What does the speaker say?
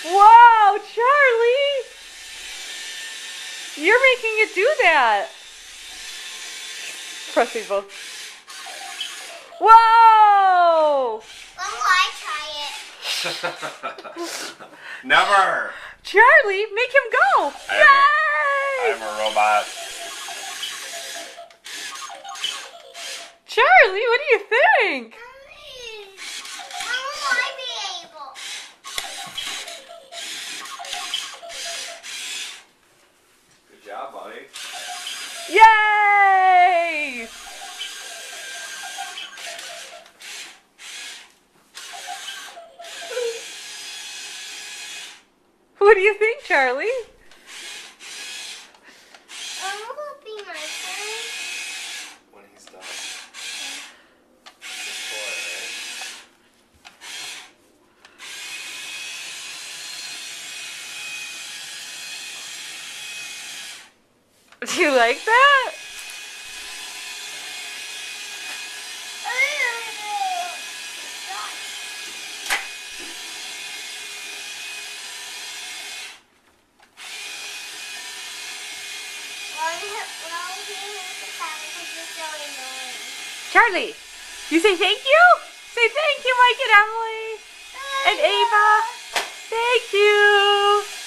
Wow, Charlie! You're making it do that. Pressing both. Whoa! When will I try it? Never! Charlie, make him go! I am a robot. Charlie, what do you think? When will I be able? Good job, buddy. Yay! What do you think, Charlie? When will it be my turn? When he's done. Good boy, Do you like that? Charlie, you say thank you? Say thank you, Mike and Emily and Ava. Thank you.